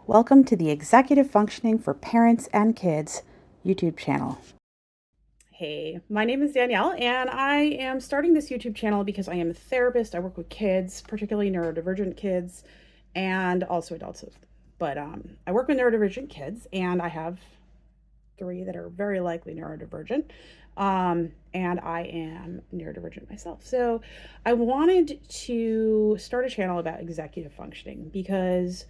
Welcome to the Executive Functioning for Parents and Kids YouTube channel. Hey, my name is Danielle, and I am starting this YouTube channel because I am a therapist. I work with kids, particularly neurodivergent kids, and also adults. But I work with neurodivergent kids, and I have 3 that are very likely neurodivergent. And I am neurodivergent myself. So I wanted to start a channel about executive functioning because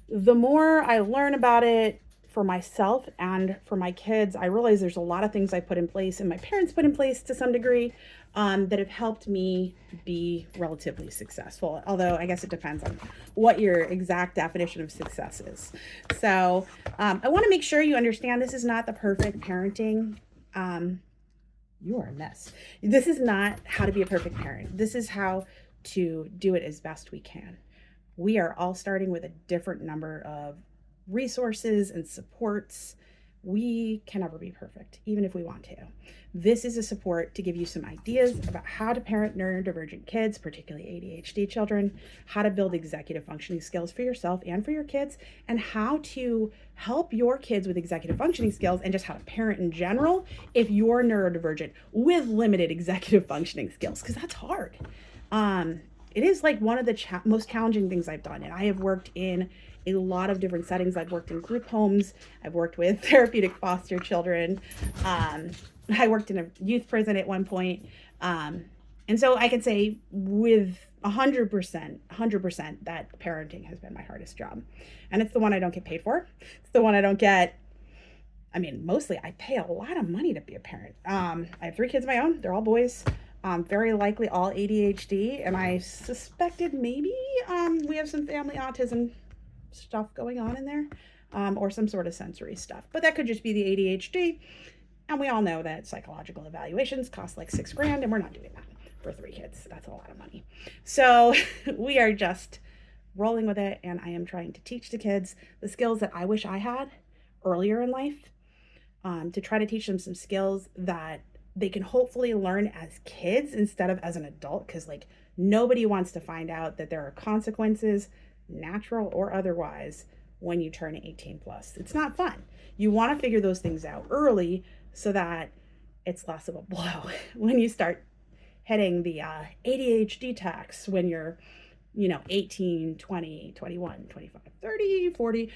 the more I learn about it for myself and for my kids, I realize there's a lot of things I put in place and my parents put in place to some degree that have helped me be relatively successful. Although I guess it depends on what your exact definition of success is. So I want to make sure you understand this is not the perfect parenting. You are a mess. This is not how to be a perfect parent. This is how to do it as best we can. We are all starting with a different number of resources and supports. We can never be perfect, even if we want to. This is a support to give you some ideas about how to parent neurodivergent kids, particularly ADHD children, how to build executive functioning skills for yourself and for your kids, and how to help your kids with executive functioning skills and just how to parent in general if you're neurodivergent with limited executive functioning skills, because that's hard. It is like one of the most challenging things I've done. And I have worked in a lot of different settings. I've worked in group homes. I've worked with therapeutic foster children. I worked in a youth prison at one point. And so I can say with 100% that parenting has been my hardest job. And it's the one I don't get paid for. It's the one I don't get. I mean, mostly I pay a lot of money to be a parent. I have 3 kids of my own. They're all boys. Very likely all ADHD, and I suspected maybe we have some family autism stuff going on in there, or some sort of sensory stuff. But that could just be the ADHD, and we all know that psychological evaluations cost like $6,000, and we're not doing that for 3 kids. That's a lot of money. So we are just rolling with it, and I am trying to teach the kids the skills that I wish I had earlier in life, to try to teach them some skills that they can hopefully learn as kids instead of as an adult, because like nobody wants to find out that there are consequences, natural or otherwise, when you turn 18 plus. It's not fun. You want to figure those things out early so that it's less of a blow when you start hitting the ADHD tax when you're 18, 20, 21, 25, 30, 40,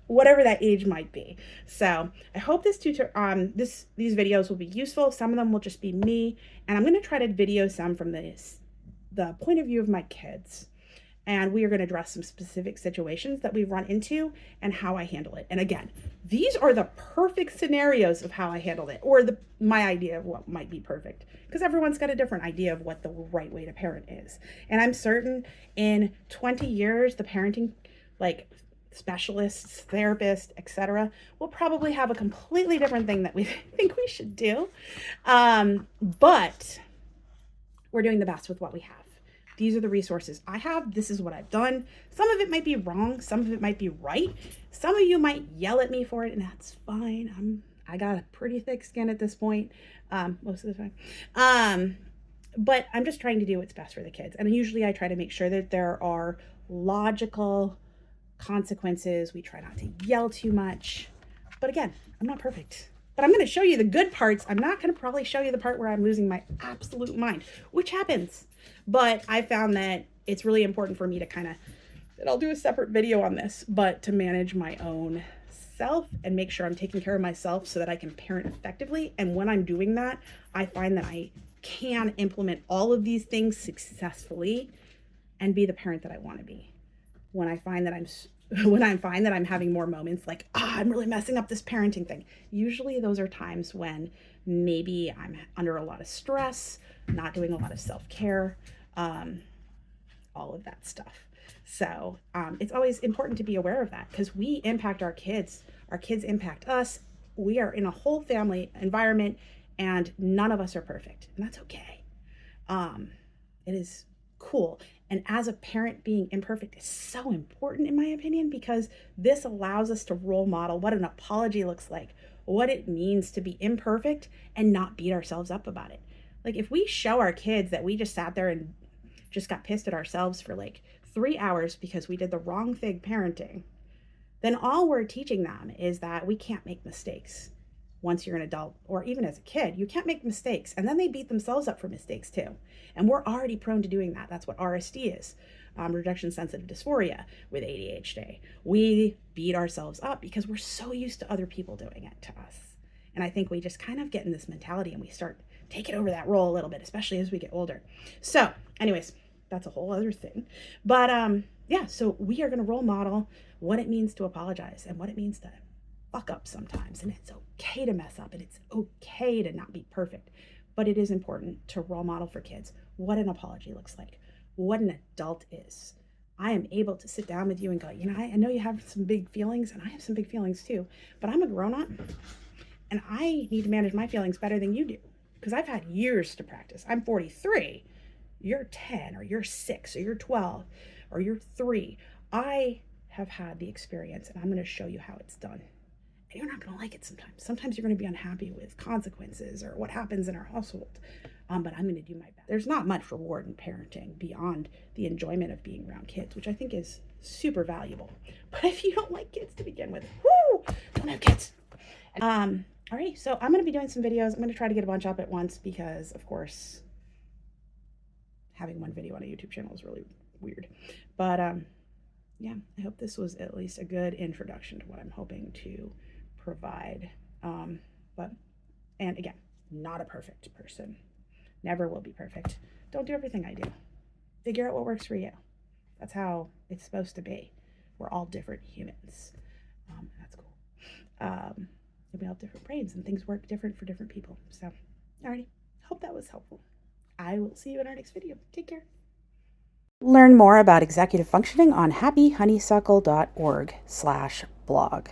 whatever that age might be. So I hope these videos will be useful. Some of them will just be me, and I'm going to try to video some from the point of view of my kids. And we are going to address some specific situations that we've run into and how I handle it. And again, these are the perfect scenarios of how I handled it, or my idea of what might be perfect, because everyone's got a different idea of what the right way to parent is. And I'm certain in 20 years, the parenting specialists, therapists, etc., will probably have a completely different thing that we think we should do. But we're doing the best with what we have. These are the resources I have. This is what I've done. Some of it might be wrong. Some of it might be right. Some of you might yell at me for it, and that's fine. I got a pretty thick skin at this point, most of the time. But I'm just trying to do what's best for the kids. And usually I try to make sure that there are logical consequences. We try not to yell too much. But again, I'm not perfect. But I'm going to show you the good parts. I'm not going to probably show you the part where I'm losing my absolute mind, which happens. But I found that it's really important for me to and I'll do a separate video on this, but to manage my own self and make sure I'm taking care of myself so that I can parent effectively. And when I'm doing that, I find that I can implement all of these things successfully and be the parent that I want to be. When I find that I'm having more moments like, I'm really messing up this parenting thing. Usually those are times when maybe I'm under a lot of stress, not doing a lot of self-care, all of that stuff. So it's always important to be aware of that, because we impact our kids impact us. We are in a whole family environment, and none of us are perfect, and that's okay. It is cool. And as a parent, being imperfect is so important, in my opinion, because this allows us to role model what an apology looks like, what it means to be imperfect and not beat ourselves up about it. Like if we show our kids that we just sat there and just got pissed at ourselves for like 3 hours because we did the wrong thing parenting, then all we're teaching them is that we can't make mistakes. Once you're an adult, or even as a kid, you can't make mistakes. And then they beat themselves up for mistakes too. And we're already prone to doing that. That's what RSD is, reduction sensitive dysphoria with ADHD. We beat ourselves up because we're so used to other people doing it to us. And I think we just kind of get in this mentality and we start taking over that role a little bit, especially as we get older. So anyways, that's a whole other thing. But yeah, so we are going to role model what it means to apologize and what it means to fuck up sometimes. And it's okay to mess up and it's okay to not be perfect. But it is important to role model for kids what an apology looks like, what an adult is. I am able to sit down with you and go, you know, I know you have some big feelings and I have some big feelings too, but I'm a grown-up and I need to manage my feelings better than you do because I've had years to practice. I'm 43. You're 10 or you're 6 or you're 12 or you're 3. I have had the experience and I'm going to show you how it's done. And you're not going to like it sometimes. Sometimes you're going to be unhappy with consequences or what happens in our household. But I'm going to do my best. There's not much reward in parenting beyond the enjoyment of being around kids, which I think is super valuable. But if you don't like kids to begin with, whoo, don't have kids. Alrighty, so I'm going to be doing some videos. I'm going to try to get a bunch up at once because, of course, having one video on a YouTube channel is really weird. But yeah, I hope this was at least a good introduction to what I'm hoping to provide. And again, not a perfect person. Never will be perfect. Don't do everything I do. Figure out what works for you. That's how it's supposed to be. We're all different humans. That's cool. And we all have different brains and things work different for different people. So, alrighty. Hope that was helpful. I will see you in our next video. Take care. Learn more about executive functioning on happyhoneysuckle.org/blog.